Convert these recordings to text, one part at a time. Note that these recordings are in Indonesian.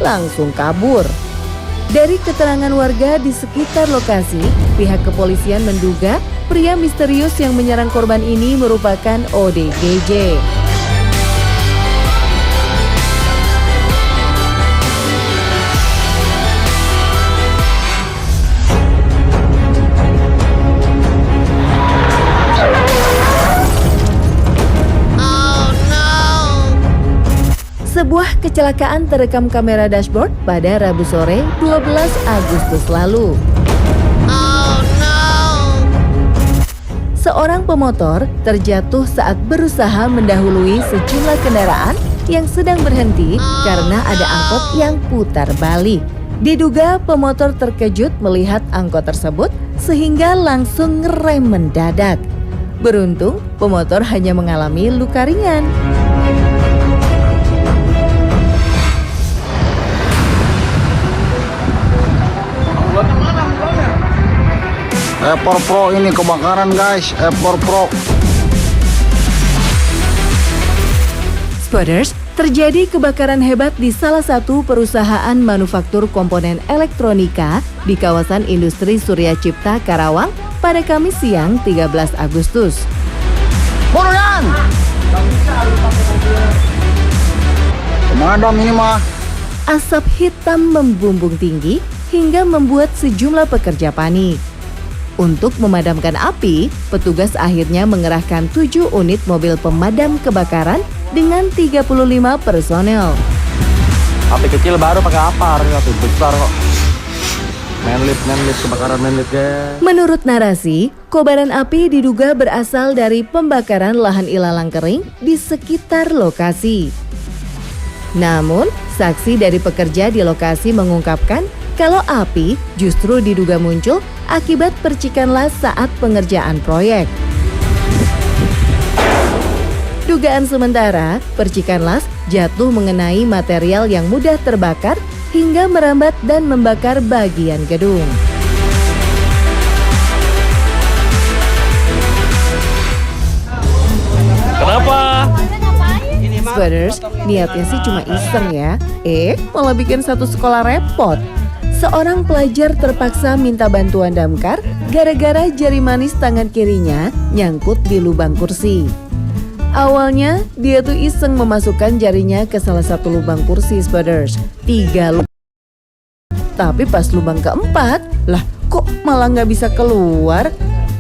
langsung kabur. Dari keterangan warga di sekitar lokasi, pihak kepolisian menduga pria misterius yang menyerang korban ini merupakan ODGJ. Sebuah kecelakaan terekam kamera dashboard pada Rabu sore 12 Agustus lalu. Seorang pemotor terjatuh saat berusaha mendahului sejumlah kendaraan yang sedang berhenti karena ada angkot yang putar balik. Diduga pemotor terkejut melihat angkot tersebut sehingga langsung ngerem mendadak. Beruntung, pemotor hanya mengalami luka ringan. Epor Pro ini kebakaran guys, Epor Pro. Spotters, terjadi kebakaran hebat di salah satu perusahaan manufaktur komponen elektronika di kawasan industri Surya Cipta, Karawang pada Kamis siang 13 Agustus. Buruan! Pemadam ini mah. Asap hitam membumbung tinggi hingga membuat sejumlah pekerja panik. Untuk memadamkan api, petugas akhirnya mengerahkan 7 unit mobil pemadam kebakaran dengan 35 personel. Api kecil baru pakai apa? Api besar kok. Manlit kebakaran manlit guys. Menurut narasi, kobaran api diduga berasal dari pembakaran lahan ilalang kering di sekitar lokasi. Namun, saksi dari pekerja di lokasi mengungkapkan kalau api justru diduga muncul akibat percikan las saat pengerjaan proyek. Dugaan sementara, percikan las jatuh mengenai material yang mudah terbakar hingga merambat dan membakar bagian gedung. Kenapa? Spotters, niatnya sih cuma iseng ya. Malah bikin satu sekolah repot. Seorang pelajar terpaksa minta bantuan damkar gara-gara jari manis tangan kirinya nyangkut di lubang kursi. Awalnya, dia tuh iseng memasukkan jarinya ke salah satu lubang kursi, Spotters. 3 lubang. Tapi pas lubang keempat, lah kok malah nggak bisa keluar?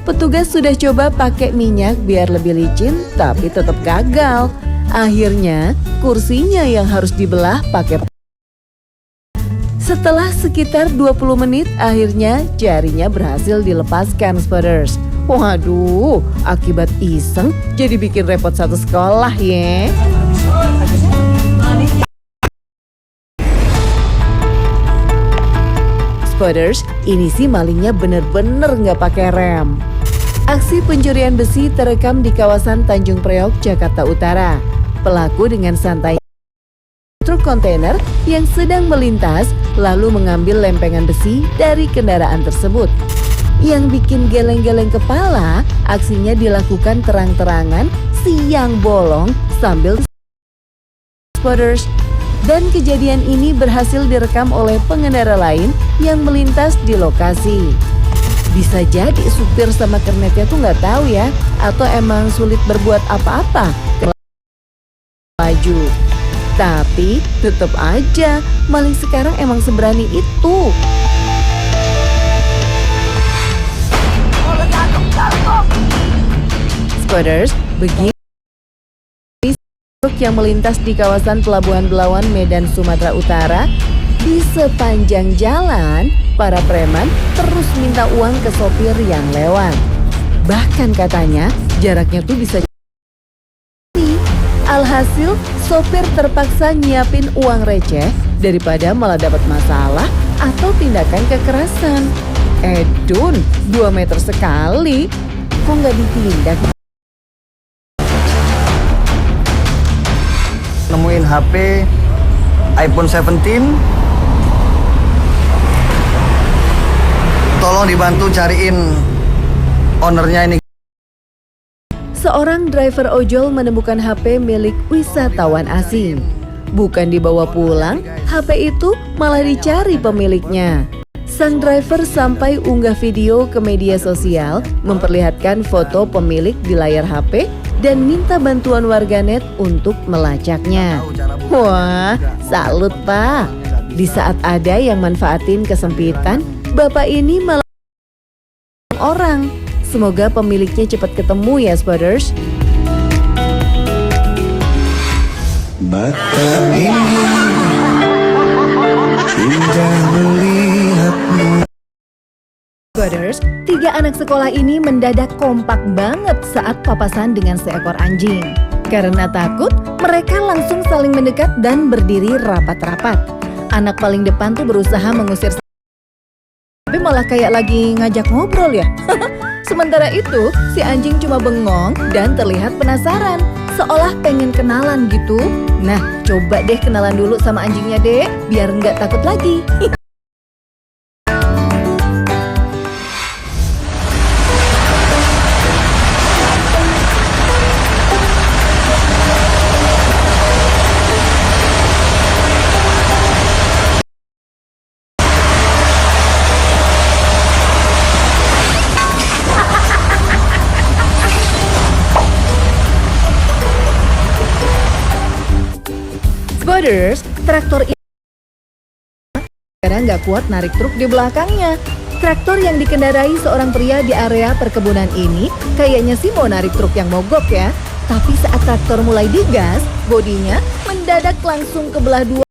Petugas sudah coba pakai minyak biar lebih licin, tapi tetap gagal. Akhirnya, kursinya yang harus dibelah pakai. Setelah sekitar 20 menit, akhirnya jarinya berhasil dilepaskan, Spotters. Waduh, akibat iseng jadi bikin repot satu sekolah ya. Spotters, ini sih malingnya bener-bener nggak pakai rem. Aksi pencurian besi terekam di kawasan Tanjung Priok, Jakarta Utara. Pelaku dengan santai truk kontainer yang sedang melintas lalu mengambil lempengan besi dari kendaraan tersebut. Yang bikin geleng-geleng kepala, aksinya dilakukan terang-terangan siang bolong sambil Spotters. Dan kejadian ini berhasil direkam oleh pengendara lain yang melintas di lokasi. Bisa jadi supir sama kernetnya tuh nggak tahu ya, atau emang sulit berbuat apa-apa laju. Tapi tetap aja, maling sekarang emang seberani itu. Spotters, begini truk yang melintas di kawasan Pelabuhan Belawan, Medan, Sumatera Utara. Di sepanjang jalan, para preman terus minta uang ke sopir yang lewat. Bahkan katanya jaraknya tuh bisa. Alhasil, sopir terpaksa nyiapin uang receh daripada malah dapat masalah atau tindakan kekerasan. Dun, 2 meter sekali, kok nggak ditindak? Nemuin HP iPhone 17. Tolong dibantu cariin ownernya ini. Seorang driver ojol menemukan HP milik wisatawan asing. bukan dibawa pulang, HP itu malah dicari pemiliknya. Sang driver sampai unggah video ke media sosial memperlihatkan foto pemilik di layar HP dan minta bantuan warganet untuk melacaknya. Wah, salut Pak. Di saat ada yang manfaatin kesempitan, Bapak ini malah orang. Semoga pemiliknya cepat ketemu ya, Spotters. Mata ini indah melihatmu. Spotters, 3 anak sekolah ini mendadak kompak banget saat papasan dengan seekor anjing. Karena takut, mereka langsung saling mendekat dan berdiri rapat-rapat. Anak paling depan tuh berusaha mengusir, tapi malah kayak lagi ngajak ngobrol ya. Sementara itu, si anjing cuma bengong dan terlihat penasaran, seolah pengen kenalan gitu. Nah, coba deh kenalan dulu sama anjingnya deh, biar nggak takut lagi. Spotters, traktor ini karena nggak kuat narik truk di belakangnya. Traktor yang dikendarai seorang pria di area perkebunan ini kayaknya sih mau narik truk yang mogok ya. Tapi saat traktor mulai digas, bodinya mendadak langsung kebelah dua.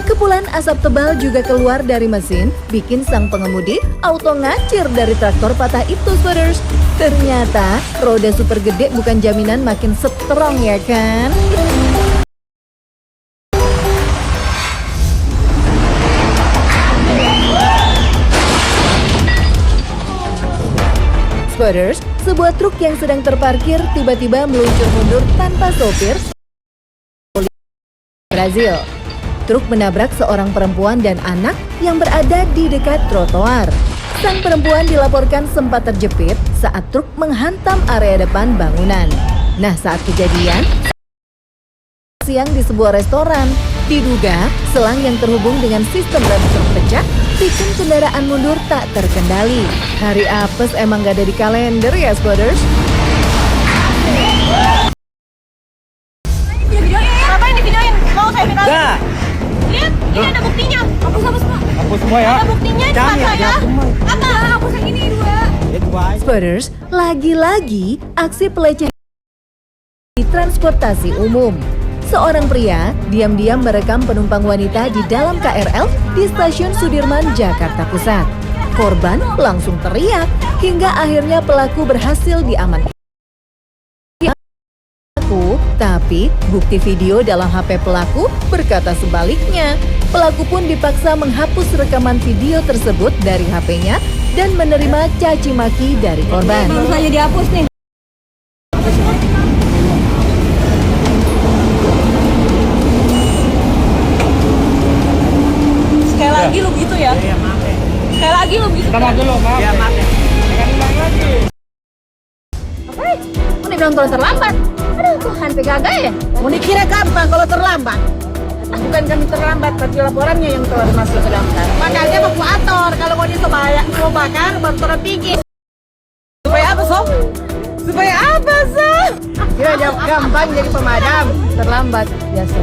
Kepulan asap tebal juga keluar dari mesin, bikin sang pengemudi auto ngacir dari traktor patah itu, Spotters. Ternyata roda super gede bukan jaminan makin strong ya kan? Spotters, sebuah truk yang sedang terparkir tiba-tiba meluncur mundur tanpa sopir. Brazil. Truk menabrak seorang perempuan dan anak yang berada di dekat trotoar. Sang perempuan dilaporkan sempat terjepit saat truk menghantam area depan bangunan. Nah, saat kejadian, siang di sebuah restoran, diduga selang yang terhubung dengan sistem rem truk pecah bikin kendaraan mundur tak terkendali. Hari apes emang gak ada di kalender ya, Spotters? Ngapain di videoin? Mau saya viral? Enggak. Lihat, ini ada buktinya. Hapus semua. Hapus semua ya. Ada buktinya di Jangan, saya. jangan semua. Apa? Hapus yang ini dua. Spotters, lagi-lagi aksi pelecehan di transportasi umum. Seorang pria diam-diam merekam penumpang wanita di dalam KRL di stasiun Sudirman, Jakarta Pusat. Korban langsung teriak hingga akhirnya pelaku berhasil diamankan. Tapi bukti video dalam HP pelaku berkata sebaliknya. Pelaku pun dipaksa menghapus rekaman video tersebut dari HP-nya dan menerima caci maki dari korban. Baru saja dihapus nih. Sekali lagi lu gitu ya? Iya, maaf ya. Sekali lagi lu gitu. Kita maaf dulu, maaf. Iya, maaf ya. Jangan ulang lagi. Mau dibilang turun terlambat? Aduh Tuhan, PKG ya? Mau dikira gampang kalau terlambat. Bukan kami terlambat, tapi laporannya yang telah masuk ke daftar. Makanya evakuator kalau mau mau bakar baru turun tinggi. Supaya apa sob? Supaya apa sob? Kira gampang jadi pemadam, terlambat biasa.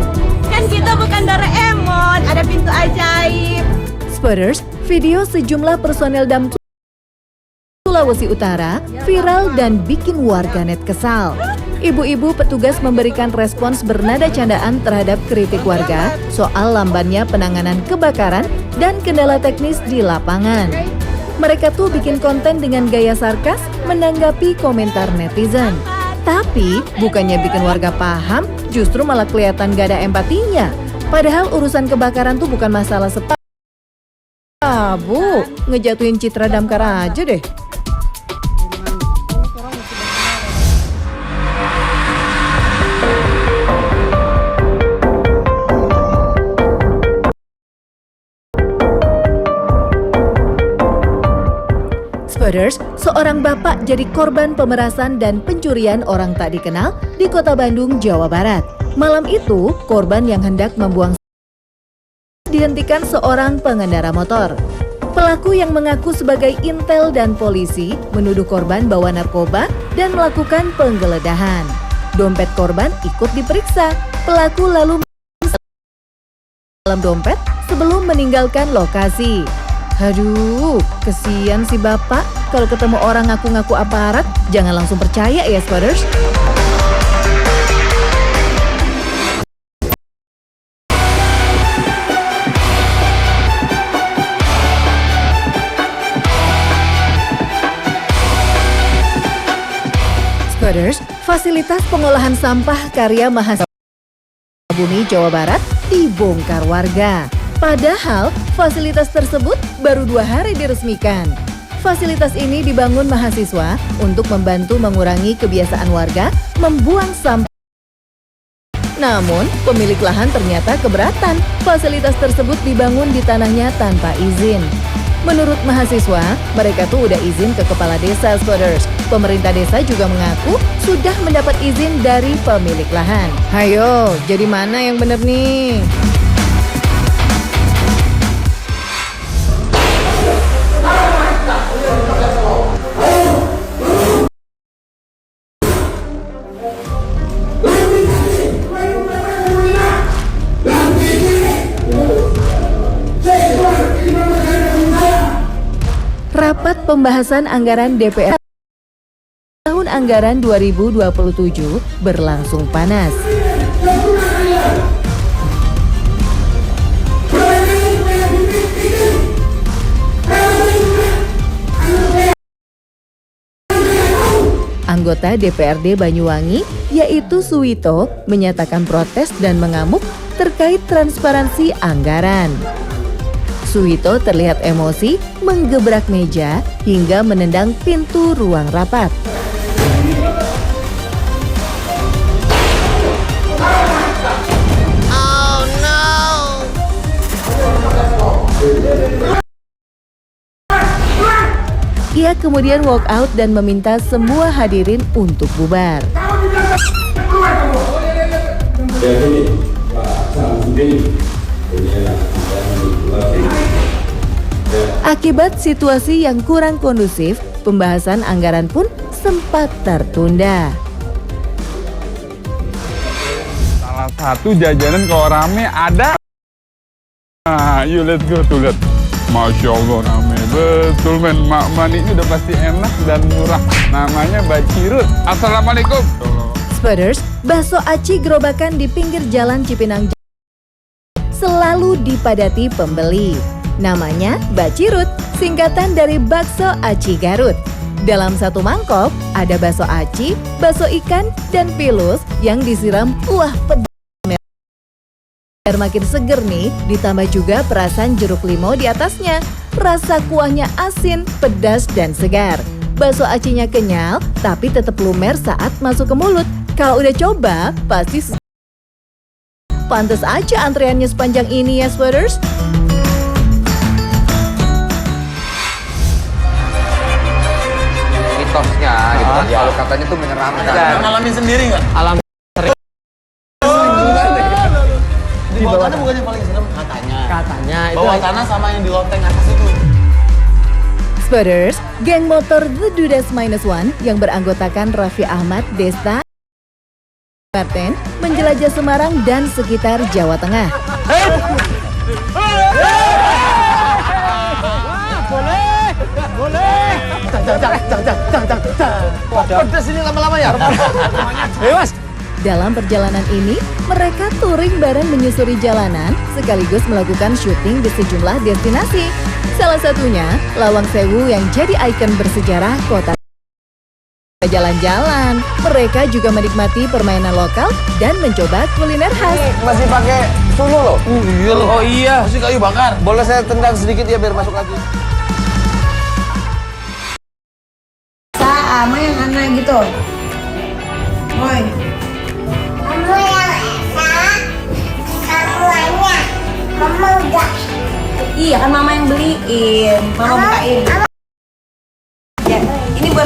Kan kita bukan Doraemon, ada pintu ajaib. Spotters, video sejumlah personel damkar Sulawesi Utara viral dan bikin warganet kesal. Ibu-ibu petugas memberikan respons bernada candaan terhadap kritik warga soal lambannya penanganan kebakaran dan kendala teknis di lapangan. Mereka tuh bikin konten dengan gaya sarkas menanggapi komentar netizen. Tapi bukannya bikin warga paham, justru malah kelihatan gak ada empatinya. Padahal urusan kebakaran tuh bukan masalah sepatu. Bu, ngejatuhin citra damkar aja deh. Spotters, seorang bapak jadi korban pemerasan dan pencurian orang tak dikenal di kota Bandung, Jawa Barat. Malam itu, korban yang hendak membuang dihentikan seorang pengendara motor. Pelaku yang mengaku sebagai intel dan polisi menuduh korban bawa narkoba dan melakukan penggeledahan. Dompet korban ikut diperiksa. Pelaku lalu dalam dompet sebelum meninggalkan lokasi. Aduh, kesian si bapak. Kalau ketemu orang ngaku-ngaku aparat, jangan langsung percaya ya, Spotters. Spotters, fasilitas pengolahan sampah karya mahasiswa Bumi, Jawa Barat dibongkar warga. Padahal fasilitas tersebut baru 2 hari diresmikan. Fasilitas ini dibangun mahasiswa untuk membantu mengurangi kebiasaan warga membuang sampah. Namun, pemilik lahan ternyata keberatan. Fasilitas tersebut dibangun di tanahnya tanpa izin. Menurut mahasiswa, mereka tuh udah izin ke kepala desa, Spotters. Pemerintah desa juga mengaku sudah mendapat izin dari pemilik lahan. Hayo, jadi mana yang bener nih? Rapat pembahasan anggaran DPR tahun anggaran 2027 berlangsung panas. Anggota DPRD Banyuwangi, yaitu Suwito, menyatakan protes dan mengamuk terkait transparansi anggaran. Suwito terlihat emosi, menggebrak meja, hingga menendang pintu ruang rapat. Oh no. Ia kemudian walk out dan meminta semua hadirin untuk bubar. Akibat situasi yang kurang kondusif, pembahasan anggaran pun sempat tertunda. Salah satu jajanan kalau rame ada. Nah, yuk let's go tuh lihat. Masya Allah rame betul men. Mak maniknya udah pasti enak dan murah. Namanya Bacirut. Assalamualaikum. Spotters, bakso aci gerobakan di pinggir jalan Cipinang selalu dipadati pembeli. Namanya Bacirut, singkatan dari bakso aci Garut. Dalam satu mangkok ada bakso aci, bakso ikan, dan pilus yang disiram kuah pedas. Biar makin seger nih, ditambah juga perasan jeruk limau di atasnya. Rasa kuahnya asin, pedas, dan segar. Bakso acinya kenyal, tapi tetap lumer saat masuk ke mulut. Kalau udah coba, pasti pantes aja antreannya sepanjang ini ya, Spotters. Mitosnya gitu kan. Kalau katanya tuh menyeramkan. Ngalamin sendiri nggak? Alam Di bawah tanah bukannya paling serem katanya itu bawah tanah sama yang di loteng atas itu. Spotters, geng motor The Dudas -1 yang beranggotakan Raffi Ahmad, Desta, Martin menjelajah Semarang dan sekitar Jawa Tengah. Boleh. Pedes ini lama-lama ya. Mas. Dalam perjalanan ini, mereka touring bareng menyusuri jalanan sekaligus melakukan syuting di sejumlah destinasi. Salah satunya Lawang Sewu yang jadi ikon bersejarah kota. Jalan-jalan, mereka juga menikmati permainan lokal dan mencoba kuliner khas. Masih pakai sulu loh. iya loh. Oh iya. Masih kayu bakar. Boleh saya tendang sedikit ya biar masuk lagi. Sama yang aneh gitu. Woi. Kamu yang Esa, semuanya. Mama udah. Iya kan mama yang beliin. Mama bukain.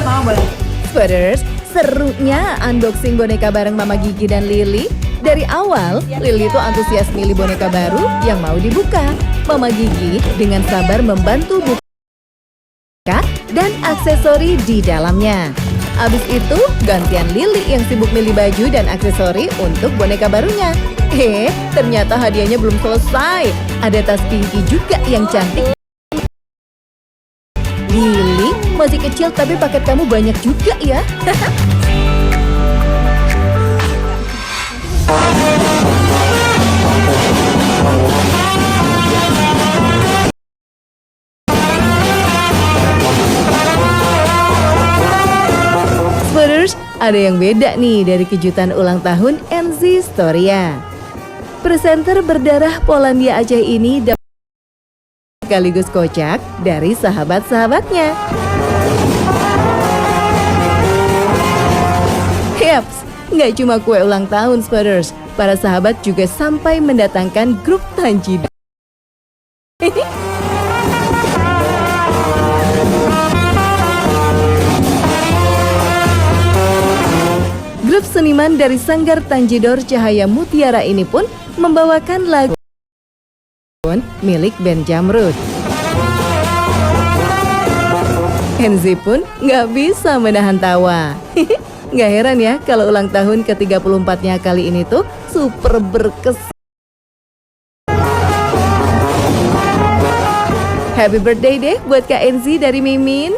Mama boleh. Spoilers, serunya unboxing boneka bareng Mama Gigi dan Lily. Dari awal, Lily itu antusias milih boneka baru yang mau dibuka. Mama Gigi dengan sabar membantu buka dan aksesori di dalamnya. Abis itu, gantian Lily yang sibuk milih baju dan aksesori untuk boneka barunya. Ternyata hadiahnya belum selesai. Ada tas Pinky juga yang cantik. Lily, masih kecil tapi paket kamu banyak juga ya. Spoilers, ada yang beda nih dari kejutan ulang tahun NZ Storia. Presenter berdarah Polandia Aceh ini dapat sekaligus kocak dari sahabat-sahabatnya. Yaps, nggak cuma kue ulang tahun Spoilers, para sahabat juga sampai mendatangkan grup Tanjidor. Grup seniman dari Sanggar Tanjidor Cahaya Mutiara ini pun membawakan lagu milik band Jamrud. Enzi pun nggak bisa menahan tawa. Nggak heran ya kalau ulang tahun ke-34-nya kali ini tuh super berkesan. Happy birthday deh buat Kak Enzi dari Mimin.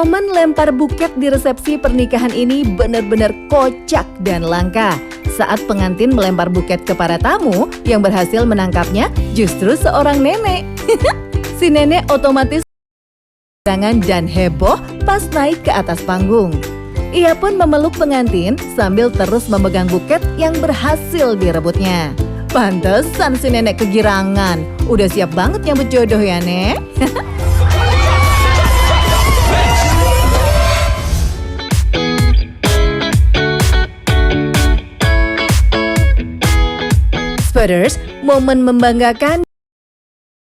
Momen lempar buket di resepsi pernikahan ini benar-benar kocak dan langka. Saat pengantin melempar buket ke para tamu, yang berhasil menangkapnya justru seorang nenek. Si nenek otomatis tangan dan heboh pas naik ke atas panggung. Ia pun memeluk pengantin sambil terus memegang buket yang berhasil direbutnya. Pantesan si nenek kegirangan. Udah siap banget nyambut jodoh ya, Nek? Spoilers, momen membanggakan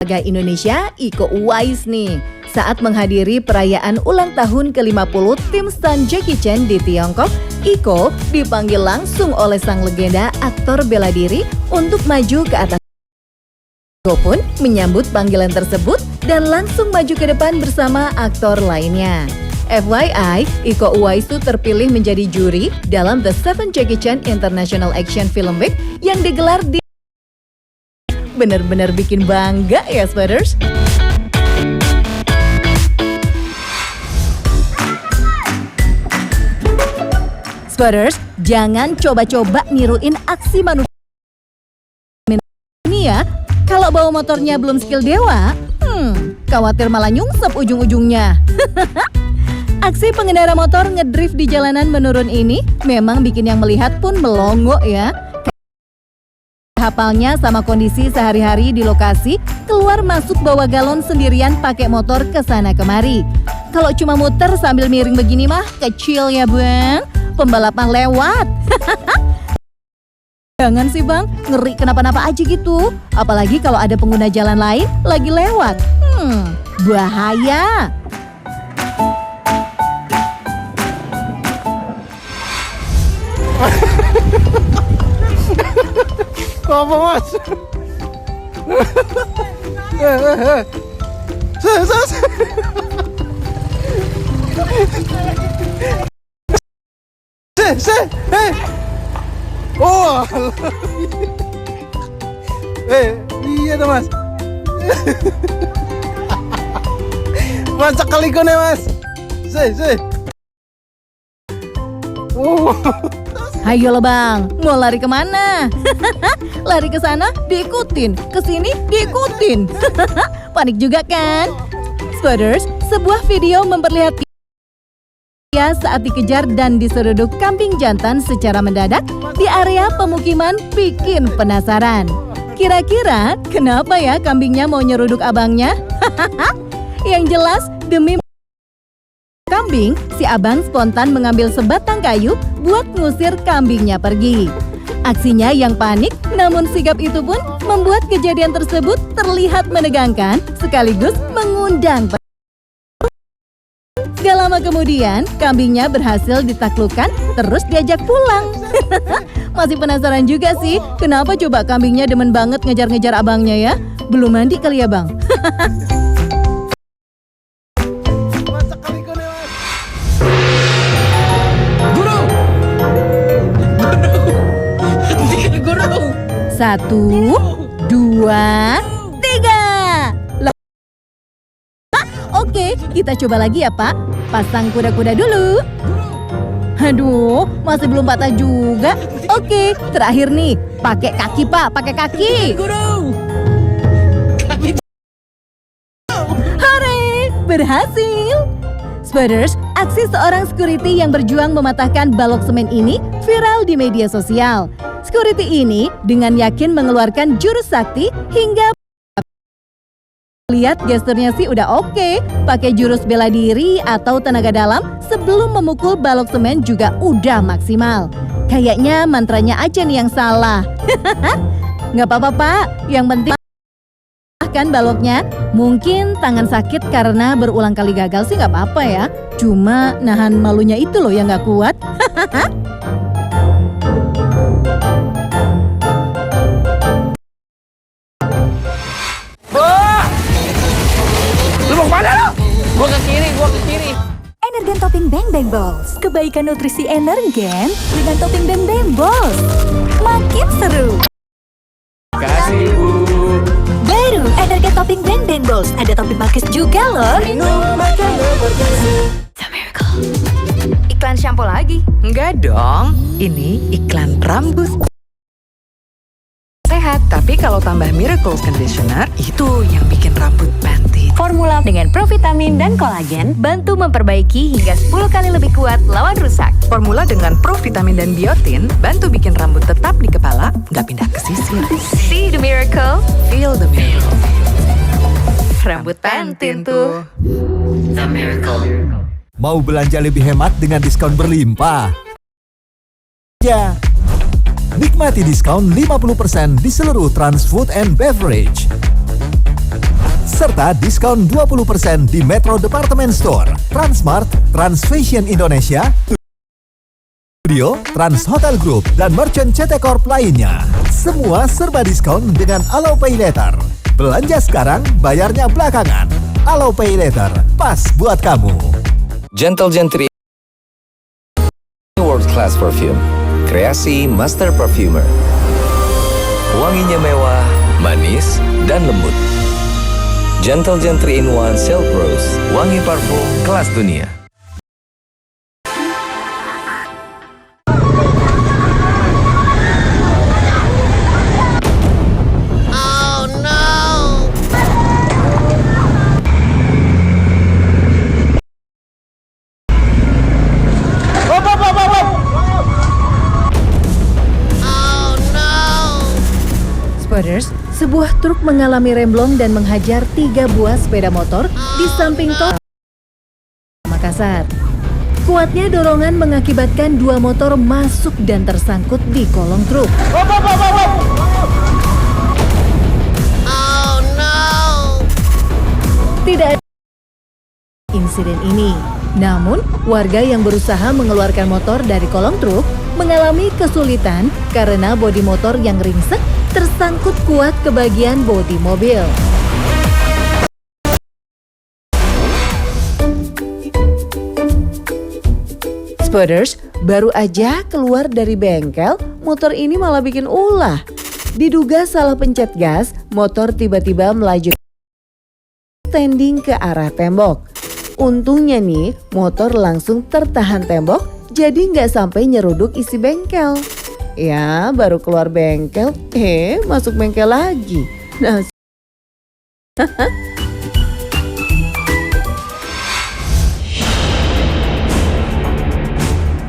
warga Indonesia Iko Uwais nih saat menghadiri perayaan ulang tahun ke-50 tim stan Jackie Chan di Tiongkok. Iko dipanggil langsung oleh sang legenda aktor bela diri untuk maju ke atas. Iko pun menyambut panggilan tersebut dan langsung maju ke depan bersama aktor lainnya. FYI, Iko Uwais itu terpilih menjadi juri dalam The 7 Jackie Chan International Action Film Week yang digelar di benar-benar bikin bangga ya, Spoilers. Spoilers, jangan coba-coba niruin aksi manusia ini ya. Kalau bawa motornya belum skill dewa, khawatir malah nyungsep ujung-ujungnya. Aksi pengendara motor ngedrift di jalanan menurun ini memang bikin yang melihat pun melongo ya. Hafalnya sama kondisi sehari-hari di lokasi, keluar masuk bawa galon sendirian pakai motor ke sana kemari. Kalau cuma muter sambil miring begini mah kecil ya bang, pembalap mah lewat. Jangan sih bang, ngeri kenapa-napa aja gitu. Apalagi kalau ada pengguna jalan lain lagi lewat. Bahaya. Apa mas? Oh, iya tuh mas. Mas sekali nih mas. Oh. Hayo lah bang, mau lari kemana? Lari ke sana diikutin, ke sini diikutin. Panik juga kan? Spotters, sebuah video memperlihatkan saat dikejar dan diseruduk kambing jantan secara mendadak di area pemukiman bikin penasaran. Kira-kira kenapa ya kambingnya mau nyeruduk abangnya? Yang jelas demi kambing, si abang spontan mengambil sebatang kayu buat ngusir kambingnya pergi. Aksinya yang panik, namun sigap itu pun membuat kejadian tersebut terlihat menegangkan sekaligus mengundang. Gak lama kemudian, kambingnya berhasil ditaklukkan terus diajak pulang. Masih penasaran juga sih, kenapa coba kambingnya demen banget ngejar-ngejar abangnya ya? Belum mandi kali ya bang? Satu, dua, tiga. Oke, kita coba lagi ya Pak. Pasang kuda-kuda dulu. Aduh, masih belum patah juga. Oke, terakhir nih. Pakai kaki Pak, pakai kaki. Hore, berhasil. Spotters, aksi seorang security yang berjuang mematahkan balok semen ini viral di media sosial. Security ini dengan yakin mengeluarkan jurus sakti hingga lihat gesturnya sih udah oke. Pakai jurus bela diri atau tenaga dalam sebelum memukul balok semen juga udah maksimal. Kayaknya mantranya aja nih yang salah. Nggak apa-apa Pak, yang penting kan baloknya. Mungkin tangan sakit karena berulang kali gagal sih nggak apa-apa ya. Cuma nahan malunya itu loh yang nggak kuat. Lu mau kemana lu? Gua ke kiri. Energen topping Bang Bang Balls. Kebaikan nutrisi Energen dengan topping Bang Bang Balls. Makin seru. Kasih Bu. Baru Energen topping Bang Bang Balls. Ada topping malkis juga loh. The Miracle. Iklan shampoo lagi? Enggak dong, ini iklan rambut sehat. Tapi kalau tambah Miracle Conditioner, itu yang bikin rambut panty. Formula dengan provitamin dan kolagen bantu memperbaiki hingga 10 kali lebih kuat lawan rusak. Formula dengan provitamin dan biotin bantu bikin rambut tetap di kepala, nggak pindah ke sisir. See the miracle? Feel the miracle. Rambut pentin tuh. The Miracle. Mau belanja lebih hemat dengan diskon berlimpah? Ya. Nikmati diskon 50% di seluruh Trans Food and Beverage. Serta diskon 20% di Metro Department Store, Transmart, Trans Fashion Indonesia, Studio, Trans Hotel Group, dan Merchant CT Corp lainnya. Semua serba diskon dengan Allow Pay Later. Belanja sekarang, bayarnya belakangan. Allow Pay Later, pas buat kamu. Gentle Gentry World Class Perfume, kreasi Master Perfumer. Wanginya mewah, manis, dan lembut. Gentle Gentry in One Silk Rose, wangi parfum kelas dunia. Spotters, sebuah truk mengalami remblong dan menghajar 3 buah sepeda motor di samping tol Makassar. Kuatnya dorongan mengakibatkan 2 motor masuk dan tersangkut di kolong truk. Tidak ada insiden ini. Namun, warga yang berusaha mengeluarkan motor dari kolong truk mengalami kesulitan karena bodi motor yang ringsek tersangkut kuat ke bagian bodi mobil. Spotters, baru aja keluar dari bengkel, motor ini malah bikin ulah. Diduga salah pencet gas, motor tiba-tiba melaju standing ke arah tembok. Untungnya nih, motor langsung tertahan tembok, jadi nggak sampai nyeruduk isi bengkel. Ya, baru keluar bengkel, masuk bengkel lagi. Nah,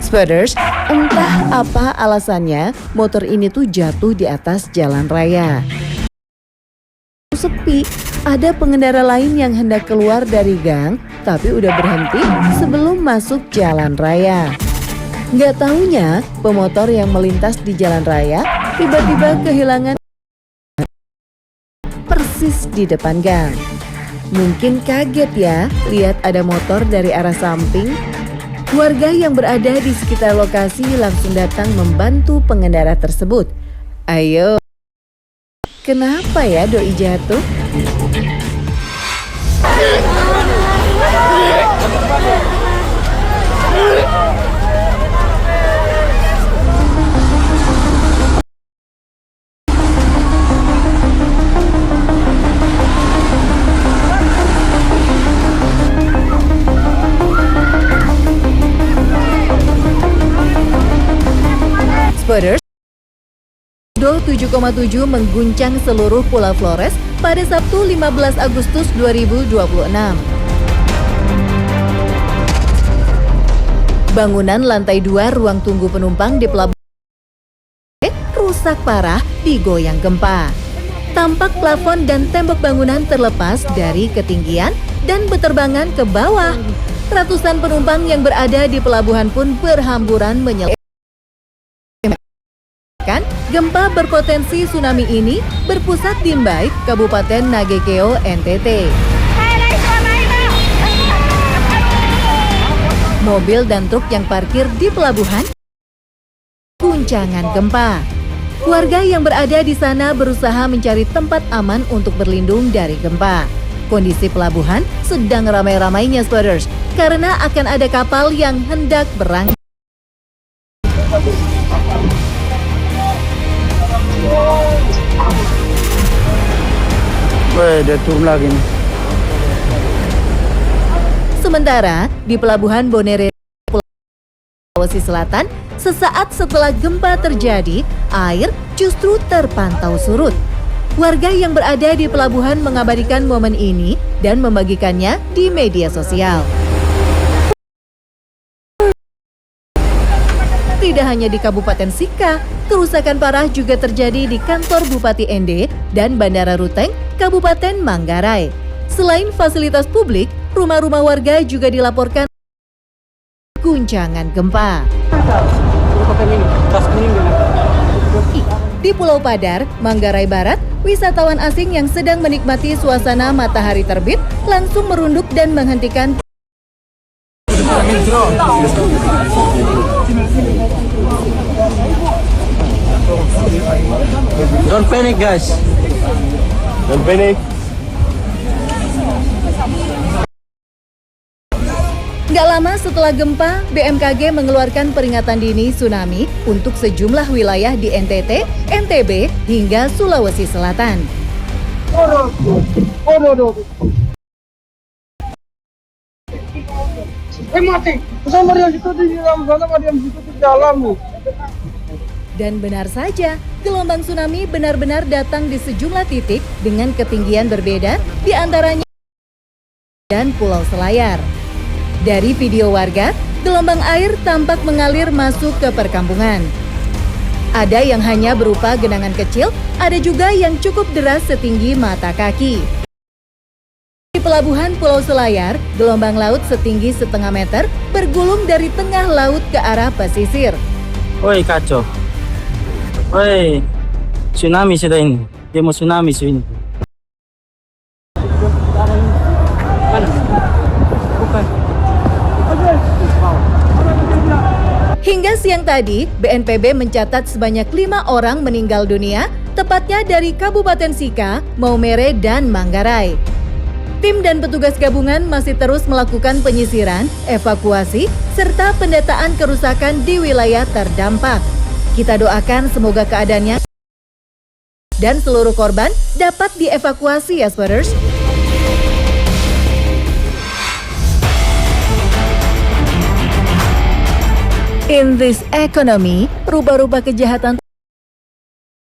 Spotters, entah apa alasannya, motor ini tuh jatuh di atas jalan raya. Sepi, ada pengendara lain yang hendak keluar dari gang, tapi udah berhenti sebelum masuk jalan raya. Nggak taunya, pemotor yang melintas di jalan raya tiba-tiba kehilangan persis di depan gang. Mungkin kaget ya, lihat ada motor dari arah samping. Warga yang berada di sekitar lokasi langsung datang membantu pengendara tersebut. Ayo, kenapa ya doi jatuh? Spotters, Do 7,7 mengguncang seluruh Pulau Flores pada Sabtu 15 Agustus 2026. Bangunan lantai 2 ruang tunggu penumpang di pelabuhan rusak parah digoyang gempa. Tampak plafon dan tembok bangunan terlepas dari ketinggian dan berterbangan ke bawah. Ratusan penumpang yang berada di pelabuhan pun berhamburan menyelamatkan. Gempa berpotensi tsunami ini berpusat di Mbaik, Kabupaten Nagekeo, NTT. Mobil dan truk yang parkir di pelabuhan guncangan gempa. Warga yang berada di sana berusaha mencari tempat aman untuk berlindung dari gempa. Kondisi pelabuhan sedang ramai-ramainya, Spotters, karena akan ada kapal yang hendak berangkat. Dia turun lagi nih. Sementara di Pelabuhan Bonere, Sulawesi Selatan, sesaat setelah gempa terjadi, air justru terpantau surut. Warga yang berada di pelabuhan mengabadikan momen ini dan membagikannya di media sosial. Tidak hanya di Kabupaten Sika, kerusakan parah juga terjadi di kantor Bupati Ende dan Bandara Ruteng, Kabupaten Manggarai. Selain fasilitas publik, rumah-rumah warga juga dilaporkan guncangan gempa. Di Pulau Padar, Manggarai Barat, wisatawan asing yang sedang menikmati suasana matahari terbit langsung merunduk dan menghentikan Don't panic, guys. Don't panic. Gak lama setelah gempa, BMKG mengeluarkan peringatan dini tsunami untuk sejumlah wilayah di NTT, NTB, hingga Sulawesi Selatan. Dan benar saja, gelombang tsunami benar-benar datang di sejumlah titik dengan ketinggian berbeda, di antaranya dan Pulau Selayar. Dari video warga, gelombang air tampak mengalir masuk ke perkampungan. Ada yang hanya berupa genangan kecil, ada juga yang cukup deras setinggi mata kaki. Di pelabuhan Pulau Selayar, gelombang laut setinggi setengah meter bergulung dari tengah laut ke arah pesisir. Woi, kacau. Woi, tsunami sudah ini. Dia mau tsunami sudah ini. Hingga siang tadi, BNPB mencatat sebanyak 5 orang meninggal dunia, tepatnya dari Kabupaten Sika, Maumere, dan Manggarai. Tim dan petugas gabungan masih terus melakukan penyisiran, evakuasi, serta pendataan kerusakan di wilayah terdampak. Kita doakan semoga keadaannya dan seluruh korban dapat dievakuasi ya, Spotters. In this economy, rubah-rubah kejahatan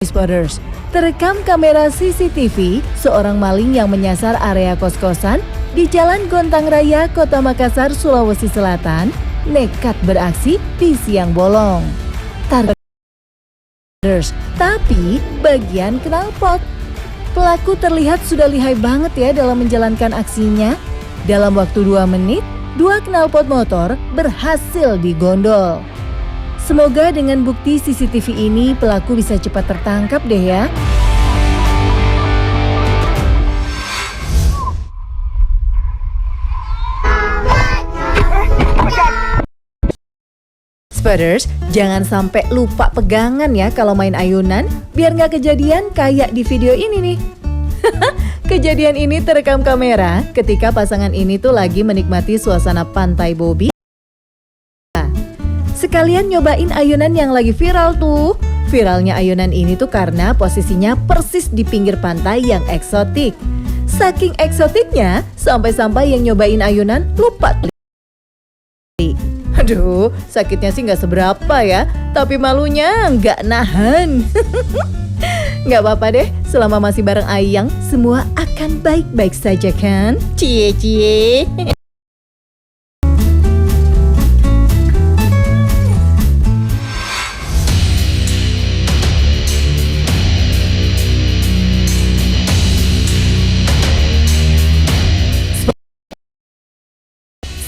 spotters. Terekam kamera CCTV, seorang maling yang menyasar area kos-kosan di Jalan Gontang Raya, Kota Makassar, Sulawesi Selatan, nekat beraksi di siang bolong. Tapi bagian knalpot. Pelaku terlihat sudah lihai banget ya dalam menjalankan aksinya. Dalam waktu 2 menit, 2 knalpot motor berhasil digondol. Semoga dengan bukti CCTV ini pelaku bisa cepat tertangkap deh ya. Spotters, jangan sampai lupa pegangan ya kalau main ayunan, biar nggak kejadian kayak di video ini nih. Kejadian ini terekam kamera ketika pasangan ini tuh lagi menikmati suasana pantai Bobi. Sekalian nyobain ayunan yang lagi viral tuh. Viralnya ayunan ini tuh karena posisinya persis di pinggir pantai yang eksotik. Saking eksotiknya, sampai-sampai yang nyobain ayunan lupa. Aduh, sakitnya sih nggak seberapa ya, tapi malunya nggak nahan. Nggak apa-apa deh, selama masih bareng Ayang, semua akan baik-baik saja kan? Cie-cie.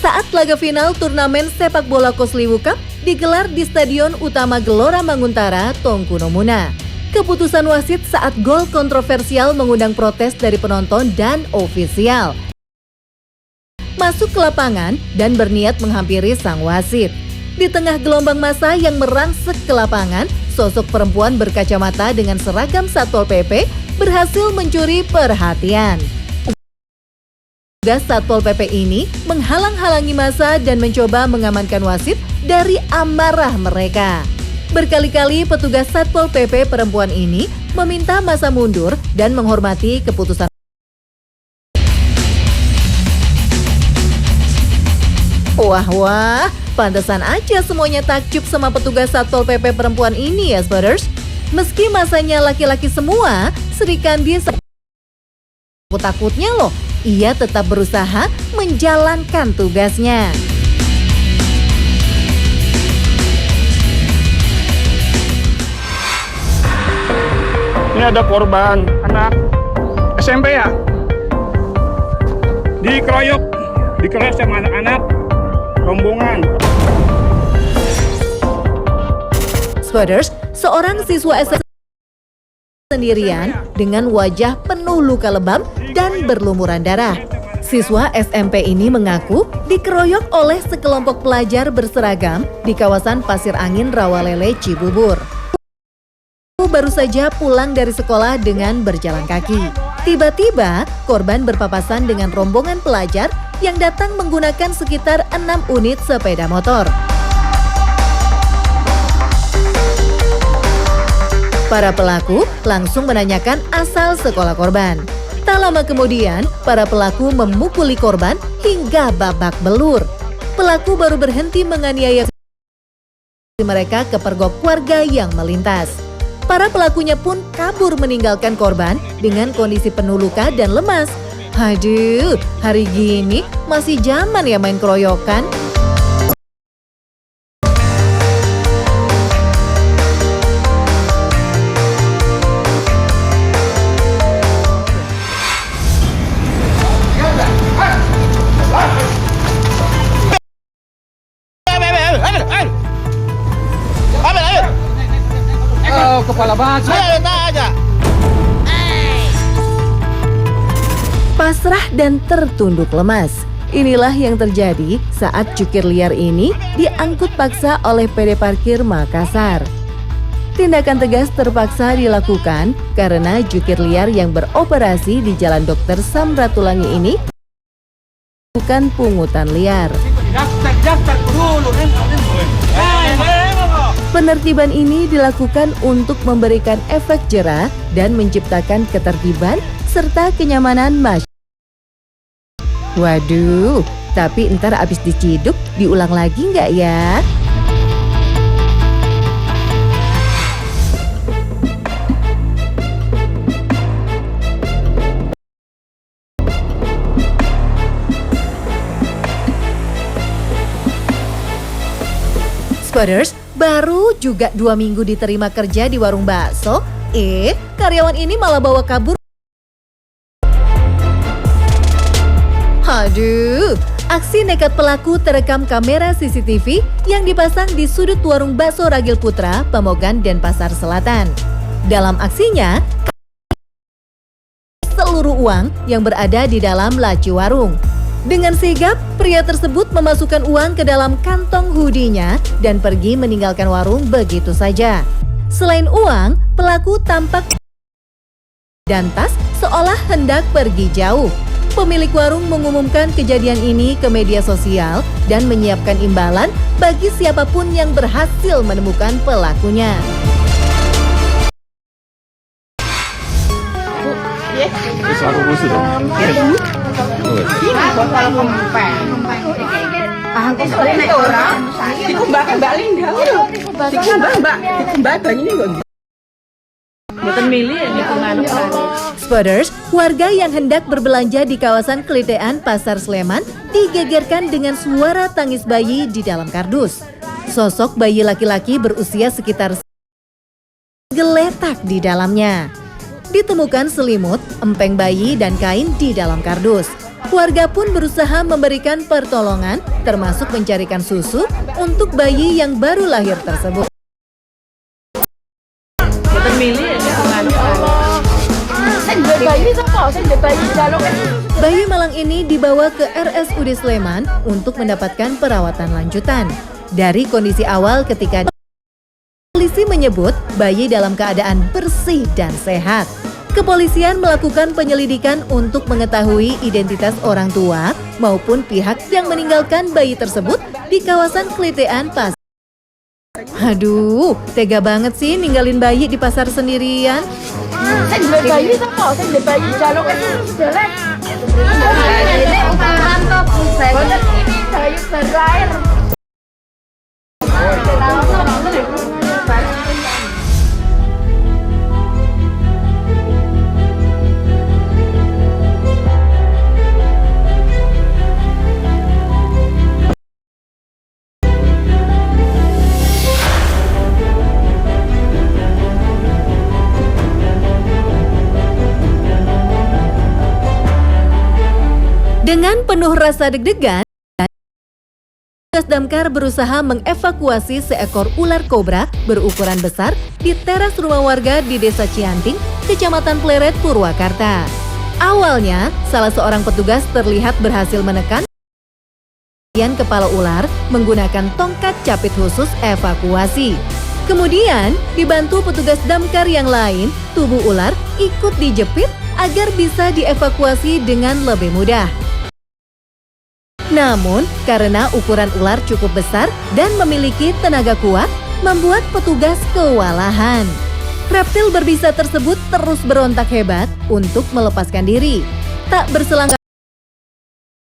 Saat laga final turnamen sepak bola Kosliwu Cup digelar di Stadion Utama Gelora Manguntara, Tongkunomuna. Keputusan wasit saat gol kontroversial mengundang protes dari penonton dan ofisial. Masuk ke lapangan dan berniat menghampiri sang wasit. Di tengah gelombang massa yang merangsek ke lapangan, sosok perempuan berkacamata dengan seragam Satpol PP berhasil mencuri perhatian. Petugas Satpol PP ini menghalang-halangi massa dan mencoba mengamankan wasit dari amarah mereka. Berkali-kali petugas Satpol PP perempuan ini meminta massa mundur dan menghormati keputusan. Wah, pantesan aja semuanya takjub sama petugas Satpol PP perempuan ini ya, spotters. Meski massanya laki-laki semua, Sri Kandi takutnya loh. Ia tetap berusaha menjalankan tugasnya. Ini ada korban anak SMP ya, dikeroyok sama anak-anak rombongan. Spotters, seorang siswa SMP sendirian dengan wajah penuh luka lebam dan berlumuran darah. Siswa SMP ini mengaku dikeroyok oleh sekelompok pelajar berseragam di kawasan Pasir Angin Rawalele, Cibubur. Baru saja pulang dari sekolah dengan berjalan kaki. Tiba-tiba korban berpapasan dengan rombongan pelajar yang datang menggunakan sekitar 6 unit sepeda motor. Para pelaku langsung menanyakan asal sekolah korban. Tak lama kemudian, para pelaku memukuli korban hingga babak belur. Pelaku baru berhenti menganiaya mereka kepergok warga yang melintas. Para pelakunya pun kabur meninggalkan korban dengan kondisi penuh luka dan lemas. Aduh, hari gini masih zaman ya main keroyokan. Kepala batu. Pasrah dan tertunduk lemas. Inilah yang terjadi saat jukir liar ini diangkut paksa oleh PD Parkir Makassar. Tindakan tegas terpaksa dilakukan karena jukir liar yang beroperasi di Jalan Dr. Samratulangi ini bukan pungutan liar. Penertiban ini dilakukan untuk memberikan efek jera dan menciptakan ketertiban serta kenyamanan masyarakat. Waduh, tapi ntar abis diciduk diulang lagi nggak ya? Squatters baru juga 2 minggu diterima kerja di warung bakso, karyawan ini malah bawa kabur. Aduh, aksi nekat pelaku terekam kamera CCTV yang dipasang di sudut warung bakso Ragil Putra, Pemogan, Denpasar Selatan. Dalam aksinya, seluruh uang yang berada di dalam laci warung. Dengan sigap, pria tersebut memasukkan uang ke dalam kantong hoodie-nya dan pergi meninggalkan warung begitu saja. Selain uang, pelaku tampak dan tas seolah hendak pergi jauh. Pemilik warung mengumumkan kejadian ini ke media sosial dan menyiapkan imbalan bagi siapapun yang berhasil menemukan pelakunya. Aku busuk dong. Kalau ngempeng. Aku sore naik orang. Dikumbang Mbak Linda. Dikumbang Mbak banyak ini kok. Bukan milih ya lingkungan. Spotters, warga yang hendak berbelanja di kawasan Kelitean, Pasar Sleman digegerkan dengan suara tangis bayi di dalam kardus. Sosok bayi laki-laki berusia sekitar geletak di dalamnya. Ditemukan selimut, empeng bayi, dan kain di dalam kardus. Warga pun berusaha memberikan pertolongan, termasuk mencarikan susu untuk bayi yang baru lahir tersebut. Bayi malang ini dibawa ke RSUD Sleman untuk mendapatkan perawatan lanjutan. Dari kondisi awal ketika polisi menyebut bayi dalam keadaan bersih dan sehat. Kepolisian melakukan penyelidikan untuk mengetahui identitas orang tua maupun pihak yang meninggalkan bayi tersebut di kawasan Kelitean, Pasar. Aduh, tega banget sih ninggalin bayi di pasar sendirian. Dengan penuh rasa deg-degan, petugas damkar berusaha mengevakuasi seekor ular kobra berukuran besar di teras rumah warga di Desa Cianting, Kecamatan Pleret, Purwakarta. Awalnya, salah seorang petugas terlihat berhasil menekan bagian kepala ular menggunakan tongkat capit khusus evakuasi. Kemudian, dibantu petugas damkar yang lain, tubuh ular ikut dijepit agar bisa dievakuasi dengan lebih mudah. Namun, karena ukuran ular cukup besar dan memiliki tenaga kuat, membuat petugas kewalahan. Reptil berbisa tersebut terus berontak hebat untuk melepaskan diri. Tak berselang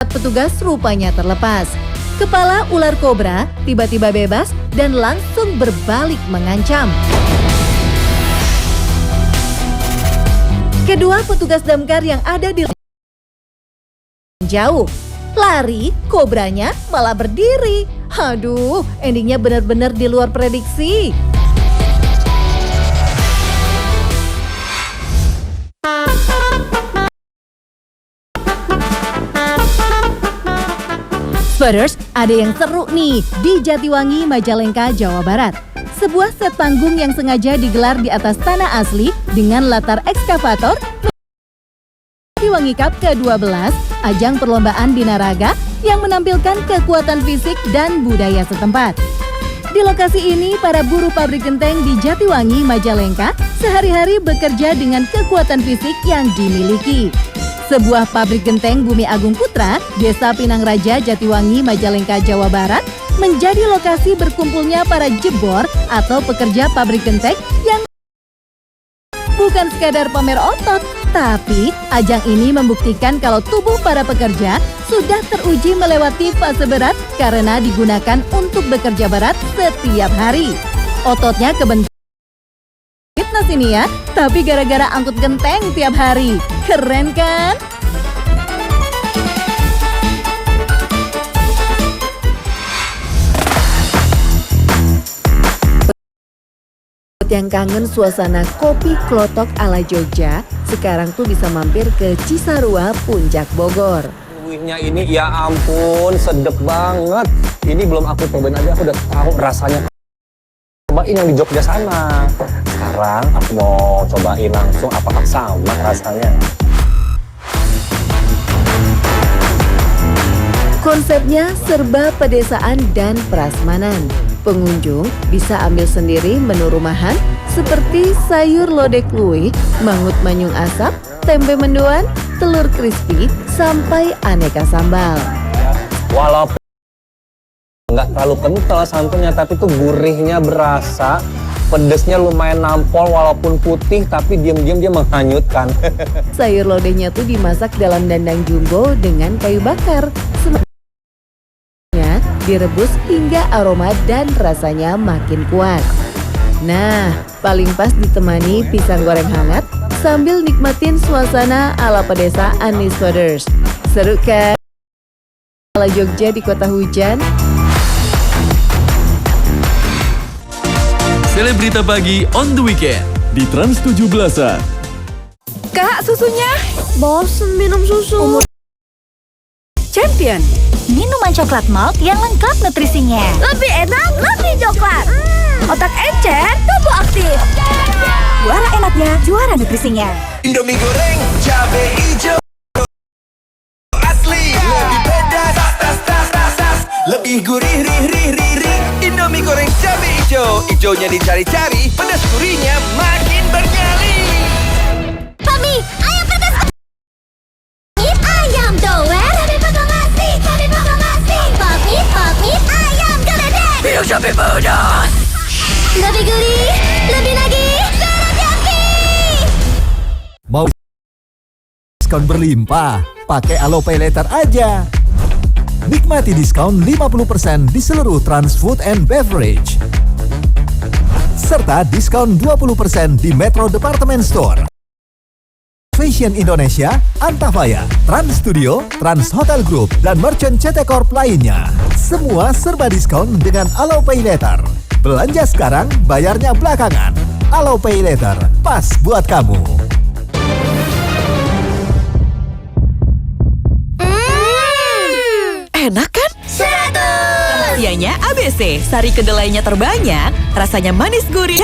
petugas rupanya terlepas. Kepala ular kobra tiba-tiba bebas dan langsung berbalik mengancam. Kedua petugas damkar yang ada di jauh. Lari, kobranya malah berdiri. Aduh, endingnya benar-benar di luar prediksi. Spotters, ada yang seru nih di Jatiwangi, Majalengka, Jawa Barat. Sebuah set panggung yang sengaja digelar di atas tanah asli dengan latar ekskavator Jatiwangi Cup ke-12, ajang perlombaan binaraga yang menampilkan kekuatan fisik dan budaya setempat. Di lokasi ini, para buruh pabrik genteng di Jatiwangi, Majalengka sehari-hari bekerja dengan kekuatan fisik yang dimiliki. Sebuah pabrik genteng Bumi Agung Putra, Desa Pinangraja, Jatiwangi, Majalengka, Jawa Barat, menjadi lokasi berkumpulnya para jebor atau pekerja pabrik genteng yang bukan sekadar pamer otot, tapi ajang ini membuktikan kalau tubuh para pekerja sudah teruji melewati fase berat karena digunakan untuk bekerja berat setiap hari. Ototnya kebentuk fitness ini ya, tapi gara-gara angkut genteng tiap hari. Keren kan? Buat yang kangen suasana kopi klotok ala Jogja, sekarang tuh bisa mampir ke Cisarua, Puncak Bogor. Kuihnya ini ya ampun, sedep banget. Ini belum aku cobain aja, aku udah tahu rasanya. Cobain yang di Jogja sana. Sekarang aku mau cobain langsung apakah sama rasanya. Konsepnya serba pedesaan dan prasmanan. Pengunjung bisa ambil sendiri menu rumahan seperti sayur lodeh kluwih, mangut manyung asap, tempe mendoan, telur crispy, sampai aneka sambal. Walaupun nggak terlalu kental santunnya, tapi tuh gurihnya berasa, pedesnya lumayan nampol walaupun putih, tapi diam-diam dia menghanyutkan. Sayur lodehnya tuh dimasak dalam dandang jumbo dengan kayu bakar. Direbus hingga aroma dan rasanya makin kuat. Nah, paling pas ditemani pisang goreng hangat sambil nikmatin suasana ala pedesaan nih Squatters. Seru kan? Ala Jogja di kota hujan. Selebrita Pagi on the Weekend di Trans 17-an. Kak, susunya? Bosen minum susu. Champion. Minuman coklat malt yang lengkap nutrisinya. Lebih enak, lebih coklat. Otak encer, tubuh aktif. Juara enaknya, juara nutrisinya. Indomie goreng, cabe hijau asli, lebih pedas, tas, lebih gurih, rih. Indomie goreng cabe hijau, hijaunya dicari-cari, pedas gurihnya makin bernyali. Mami, ayam pedas. Ayam doer, lebih ngasih, Mami, ayam geledek. Hidup cabe pedas. Lebih gurih, lebih nagih, terjadi. Mau diskon berlimpah? Pakai Alo Pay Later aja. Nikmati diskon 50% di seluruh Trans Food and Beverage. Serta diskon 20% di Metro Department Store, Fashion Indonesia, Antafaya, Trans Studio, Trans Hotel Group, dan merchant CT Corp lainnya. Semua serba diskon dengan Alo Pay Later. Belanja sekarang, bayarnya belakangan. Alo Pay Later, pas buat kamu. Enak kan? 100. Rahasianya ABC, sari kedelainya terbanyak, rasanya manis gurih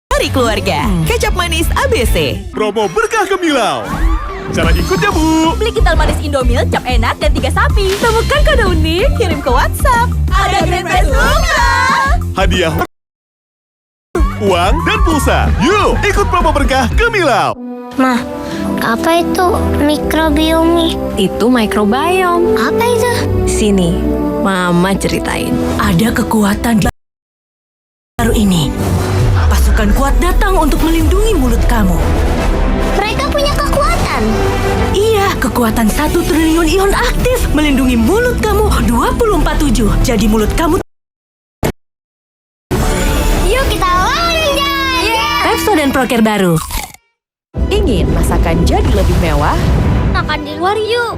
dari keluarga. Kecap manis ABC. Promo berkah Gemilau. Cara ikutnya, Bu. Beli kental manis Indomil, cap enak, dan 3 sapi. Temukan kode unik, kirim ke WhatsApp. Ada grand prize lumrah. Hadiah uang dan pulsa. Yuk, ikut promo berkah Gemilau. Ma, apa itu mikrobiomi? Itu microbiome. Apa itu? Sini, Mama ceritain. Ada kekuatan di baru ini. Pasukan kuat datang untuk melindungi mulut kamu. Mereka punya kekuatan. Iya, kekuatan 1 triliun ion aktif melindungi mulut kamu 24/7. Jadi mulut kamu. Yuk kita lawan Pepso dan Proker baru. Ingin masakan jadi lebih mewah? makan di luar yuk.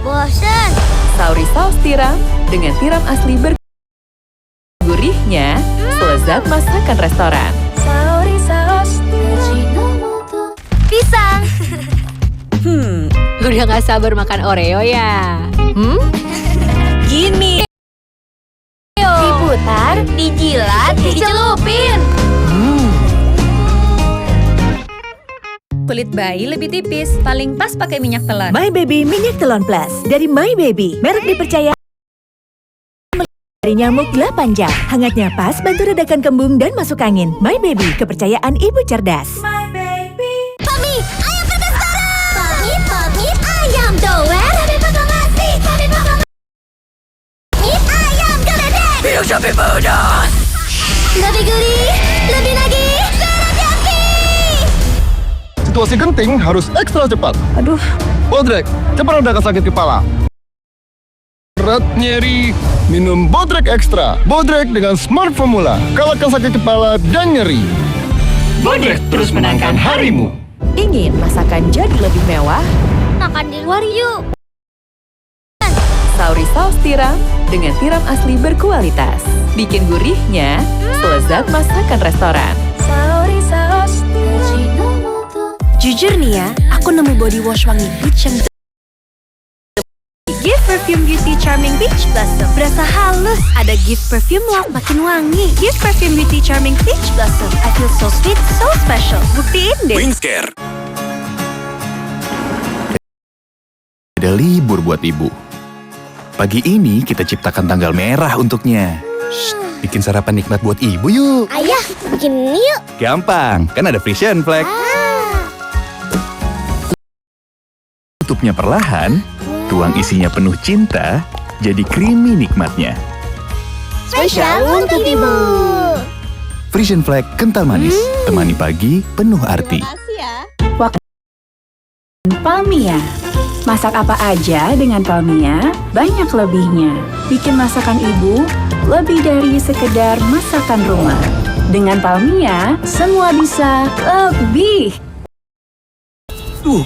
Bosen. Sauri saus tiram dengan tiram asli bergurihnya, selezat masakan restoran. Sauri saus pisang. Udah gak sabar makan Oreo ya? Gini. Diputar, dijilat, dicelupin. Kulit bayi lebih tipis, paling pas pakai minyak telon. My Baby Minyak Telon Plus dari My Baby. Merek dipercaya dari nyamuk 8 jam. Hangatnya pas, bantu redakan kembung dan masuk angin. My Baby, kepercayaan ibu cerdas. My baby. Mami, ayam pedas sekarang. Mami, ayam doer. Ayam geledek. Hidup cabe pedas. Lebih gurih, lebih nagih, terjadi. Situasi genting harus ekstra cepat. Aduh. Bodrek, cepat redakan sakit kepala. Berat, nyeri, minum Bodrek Extra. Bodrek dengan Smart Formula, kalahkan sakit kepala dan nyeri. Bodrek terus menangkan harimu. Ingin masakan jadi lebih mewah? Makan di luar yuk. Sauri saus tiram dengan tiram asli berkualitas. Bikin gurihnya, selezat masakan restoran. Jujur nih ya, aku nemu body wash wangi peach yang Gift Perfume Beauty Charming Peach Blossom. Berasa halus, ada Gift Perfume Lock makin wangi. Gift Perfume Beauty Charming Peach Blossom. I feel so sweet, so special. Buktiin deh. Wingscare. Ada libur buat ibu. Pagi ini kita ciptakan tanggal merah untuknya. Bikin sarapan nikmat buat ibu yuk. Ayah, bikin ini yuk. Gampang, kan ada Frisian Flag. Tutupnya perlahan, tuang isinya penuh cinta, jadi creamy nikmatnya. Spesial untuk ibu. Frisian Flag kental manis, temani pagi penuh arti. Palmia. Masak apa aja dengan Palmia, banyak lebihnya. Bikin masakan ibu lebih dari sekedar masakan rumah. Dengan Palmia, semua bisa lebih.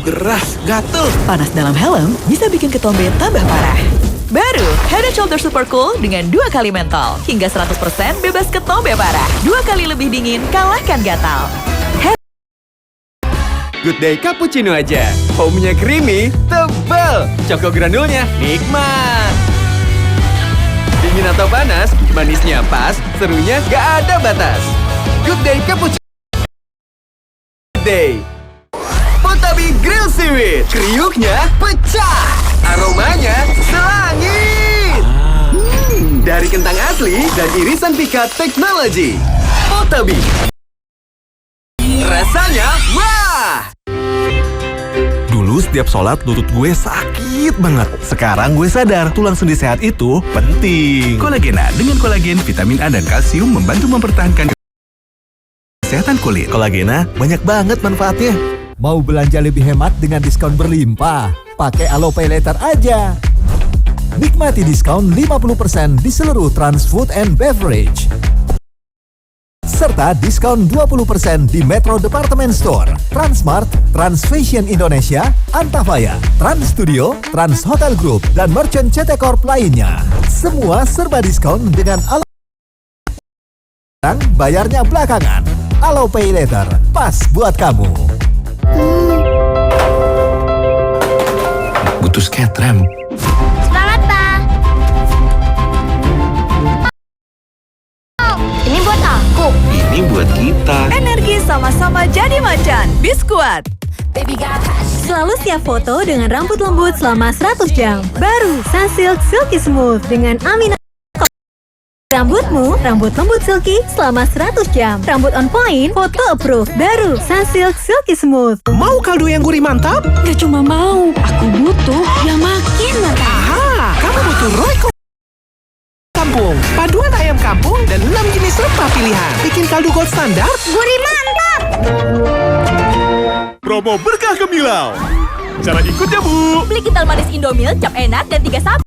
Geras, gatel. Panas dalam helm bisa bikin ketombe tambah parah. Baru Head & Shoulder Super Cool dengan 2 kali mentol. Hingga 100% bebas ketombe parah. 2 kali lebih dingin, kalahkan gatal. Good Day Cappuccino aja. Foamnya creamy, tebal. Choco granulnya nikmat. Dingin atau panas, manisnya pas, serunya gak ada batas. Good Day Cappuccino. Good Day. Potabi Grill Seaweed. Kriuknya pecah. Aromanya selangit. Dari kentang asli dan irisan pikat teknologi. Potabi. Rasanya wah. Dulu setiap sholat lutut gue sakit banget. Sekarang gue sadar tulang sendi sehat itu penting. Kolagena dengan kolagen, vitamin A dan kalsium membantu mempertahankan kesehatan kulit. Kolagena banyak banget manfaatnya. Mau belanja lebih hemat dengan diskon berlimpah? Pakai Alo Pay Later aja. Nikmati diskon 50% di seluruh Trans Food and Beverage. Serta diskon 20% di Metro Department Store, Transmart, Trans Fashion Indonesia, Antafaya, Trans Studio, Trans Hotel Group, dan merchant CT Corp lainnya. Semua serba diskon dengan Alo. Bayarnya belakangan. Alo Pay Later, pas buat kamu. Butuh skatrem. Semangat, Pak. Ini buat aku. Ini buat kita. Energi sama-sama jadi macan. Biskuat. Selalu siap foto dengan rambut lembut selama 100 jam. Baru Sunsilk Silky Smooth dengan Amina. Rambutmu, rambut lembut silky selama 100 jam. Rambut on point, foto approve. Baru Sunsilk Silky Smooth. Mau kaldu yang gurih mantap? Gak cuma mau, aku butuh yang makin mantap. Aha, kamu butuh Royco Kampung. Paduan ayam kampung dan 6 jenis rempah pilihan. Bikin kaldu gold standar. Gurih mantap. Promo berkah Gemilau. Cara ikutnya, Bu. Beli kental manis Indomil, cap enak, dan 3 sabun.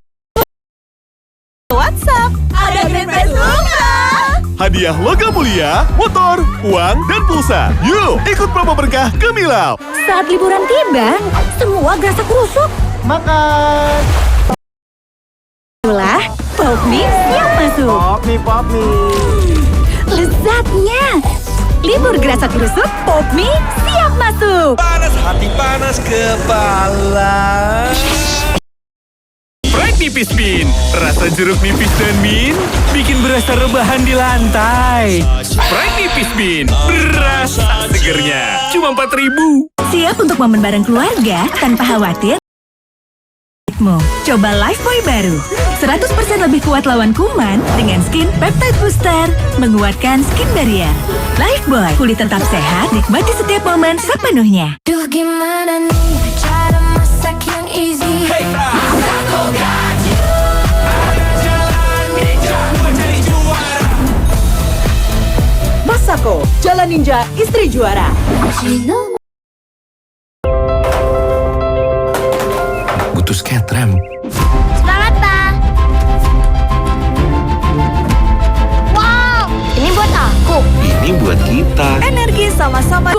WhatsApp, ada grand prize lumrah. Hadiah logam mulia, motor, uang, dan pulsa. Yuk, ikut promo berkah Gemilau. Saat liburan tiba, semua gerasa kerusuk. Makan. Itulah, Pop Mie siap masuk. Pop mie. Lezatnya. Libur gerasa kerusuk, Pop Mie siap masuk. Panas hati, panas kepala. Sprite Nipis Min. Rasa jeruk nipis dan min bikin berasa rebahan di lantai. Sprite Nipis Min. Berasa segernya. Cuma 4.000. Siap untuk momen bareng keluarga tanpa khawatir. Coba Lifebuoy baru. 100% lebih kuat lawan kuman dengan skin peptide booster. Menguatkan skin barrier. Lifebuoy, kulit tetap sehat, nikmati setiap momen sepenuhnya. Duh gimana nih, cara masak yang easy. Masako, Jalan Ninja, istri juara. Butuh skatrem. Semangat, Pak. Wow, ini buat aku. Ini buat kita. Energi sama-sama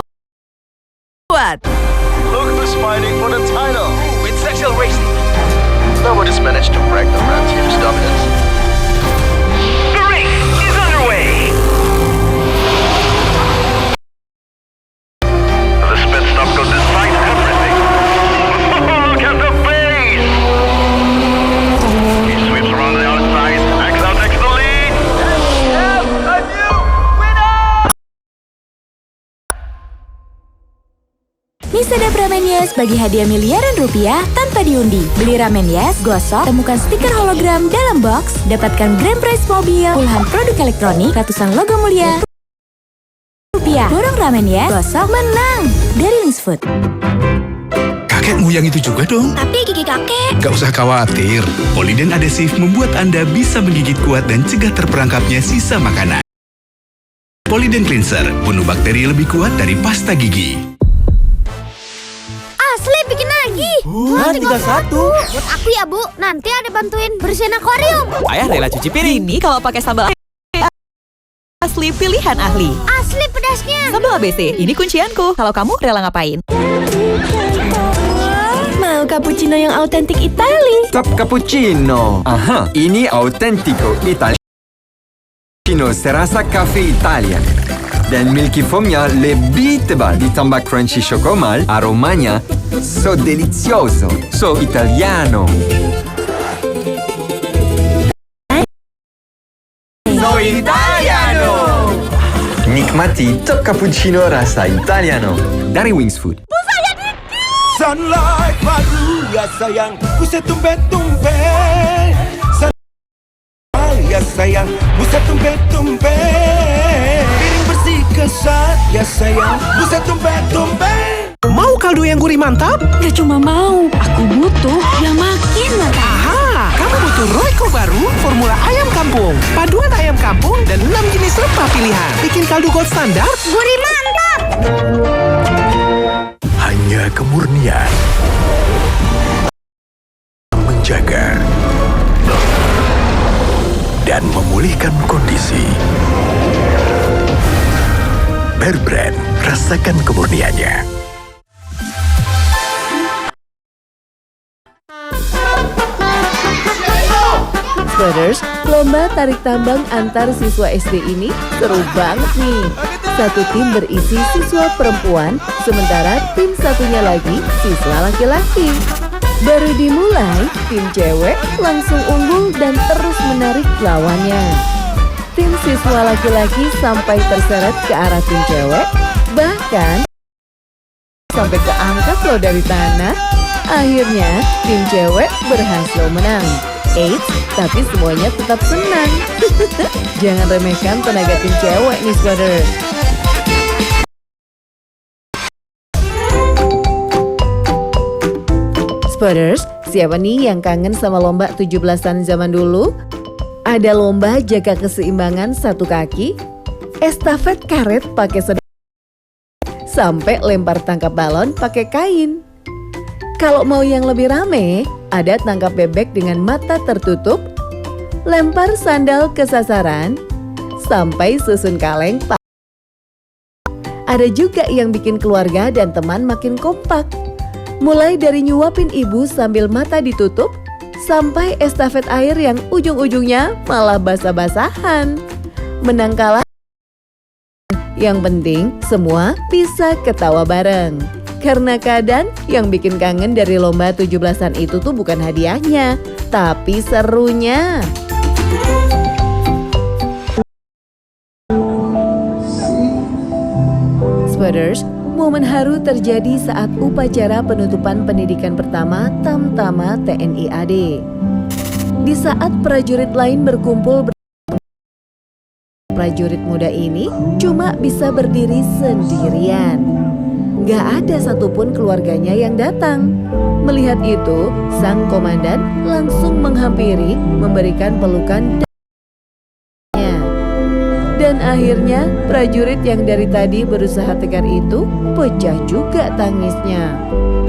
kuat. Look who's fighting for the title. With sexual racing. Nobody's managed to break the red team's dominance. The race is underway. Ini sedap Ramen Yes bagi hadiah miliaran rupiah tanpa diundi. Beli Ramen Yes, gosok, temukan stiker hologram dalam box, dapatkan grand prize mobil, puluhan produk elektronik, ratusan logo mulia rupiah. Borong Ramen Yes, gosok, menang dari Wings Food. Kakekmu yang itu juga dong. Tapi gigi kakek. Gak usah khawatir. Polydent Adhesive membuat Anda bisa menggigit kuat dan cegah terperangkapnya sisa makanan. Polydent Cleanser, bunuh bakteri lebih kuat dari pasta gigi. Asli bikin lagi. 31. Buat aku ya, Bu. Nanti ada bantuin bersihin akuarium. Ayah rela cuci piring. Ini kalau pakai sambal asli pilihan ahli. Asli pedasnya. Sambal ABC, ini kuncianku. Kalau kamu rela ngapain? Mau cappuccino yang autentik Itali. Top cappuccino. Aha, ini autentico Italiano serasa cafe Italia. Dan milky foamnya lebih tebal. Ditambah crunchy chocomal, aromanya so delizioso, so italiano. So italiano! Nikmati top cappuccino rasa italiano dari Wings Food. Sunlight baru ya sayang, ku setumbe-tumbe. Sunlight ya sayang, ku setumbe-tumbe. Piring bersih kesat ya sayang, ku setumbe-tumbe. Mau kaldu yang gurih mantap? Gak cuma mau, aku butuh yang makin mantap. Aha, kamu butuh Royco baru, formula ayam kampung. Paduan ayam kampung dan 6 jenis rempah pilihan. Bikin kaldu gold standar Gurih mantap. Hanya kemurnian menjaga dan memulihkan kondisi. Bear Brand, rasakan kemurniannya. Brothers, lomba tarik tambang antar siswa SD ini seru banget nih. Satu tim berisi siswa perempuan, sementara tim satunya lagi siswa laki-laki. Baru dimulai, tim cewek langsung unggul dan terus menarik lawannya. Tim siswa laki-laki sampai terseret ke arah tim cewek, bahkan sampai keangkat loh dari tanah. Akhirnya, tim cewek berhasil menang. Eits, tapi semuanya tetap senang. Jangan remehkan tenaga tim cewek nih, Brothers. Brothers, siapa nih yang kangen sama lomba 17-an zaman dulu? Ada lomba jaga keseimbangan satu kaki, estafet karet pakai sampai lempar tangkap balon pakai kain. Kalau mau yang lebih rame, ada tangkap bebek dengan mata tertutup, lempar sandal ke sasaran, sampai susun kaleng. Ada juga yang bikin keluarga dan teman makin kompak. Mulai dari nyuapin ibu sambil mata ditutup, sampai estafet air yang ujung-ujungnya malah basah-basahan. Menang kalah, yang penting semua bisa ketawa bareng. Karena kadang yang bikin kangen dari lomba 17-an itu tuh bukan hadiahnya, tapi serunya. Spoilers, momen haru terjadi saat upacara penutupan pendidikan pertama Tamtama TNI AD. Di saat prajurit lain berkumpul, prajurit muda ini cuma bisa berdiri sendirian. Gak ada satupun keluarganya yang datang. Melihat itu, sang komandan langsung menghampiri, memberikan pelukan. Dan akhirnya, prajurit yang dari tadi berusaha tegar itu pecah juga tangisnya.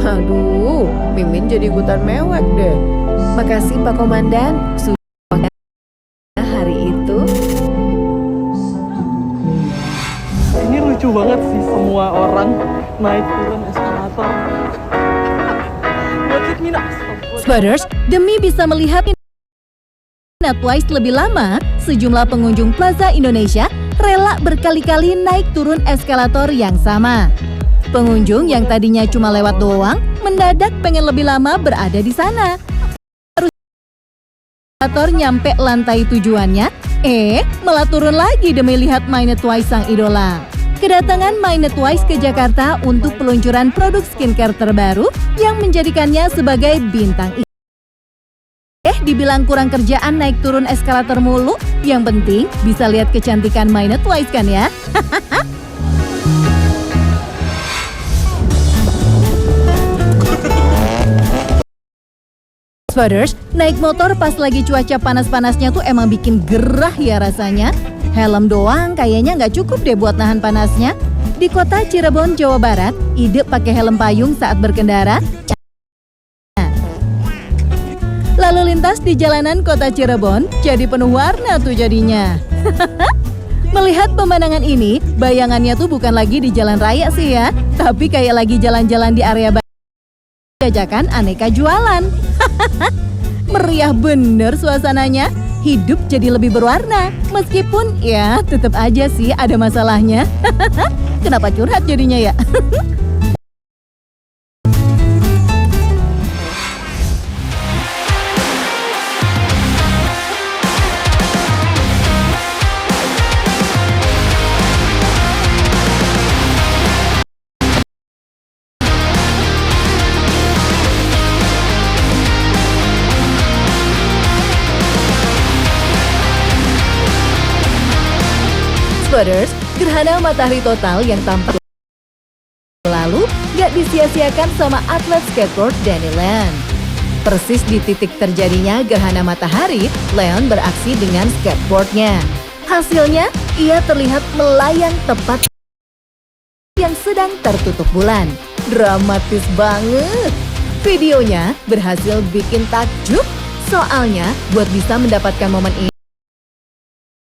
Aduh, Mimin jadi ikutan mewek deh. Makasih Pak Komandan, sudah hari itu. Ini lucu banget sih, semua orang naik turun eskalator. Spoilers, demi bisa melihat Twice lebih lama, sejumlah pengunjung Plaza Indonesia rela berkali-kali naik turun eskalator yang sama. Pengunjung yang tadinya cuma lewat doang, mendadak pengen lebih lama berada di sana. Eskalator nyampe lantai tujuannya, malah turun lagi demi lihat mainnya Twice sang idola. Kedatangan MyNetWise ke Jakarta untuk peluncuran produk skincare terbaru yang menjadikannya sebagai bintang dibilang kurang kerjaan naik turun eskalator mulu, yang penting bisa lihat kecantikan MyNetWise kan ya. Spotters, naik motor pas lagi cuaca panas-panasnya tuh emang bikin gerah ya rasanya. Helm doang kayaknya nggak cukup deh buat nahan panasnya. Di kota Cirebon, Jawa Barat, ide pakai helm payung saat berkendara. Lalu lintas di jalanan kota Cirebon jadi penuh warna tuh jadinya. Melihat pemandangan ini, bayangannya tuh bukan lagi di jalan raya sih ya, tapi kayak lagi jalan-jalan di area jajakan aneka jualan. Meriah bener suasananya, hidup jadi lebih berwarna. Meskipun ya tetap aja sih ada masalahnya. Kenapa curhat jadinya ya? Spotters, gerhana matahari total yang tampak lalu gak disia-siakan sama atlet skateboard Danny Leon. Persis di titik terjadinya gerhana matahari, Leon beraksi dengan skateboardnya. Hasilnya, ia terlihat melayang tepat yang sedang tertutup bulan. Dramatis banget. Videonya berhasil bikin takjub, soalnya buat bisa mendapatkan momen ini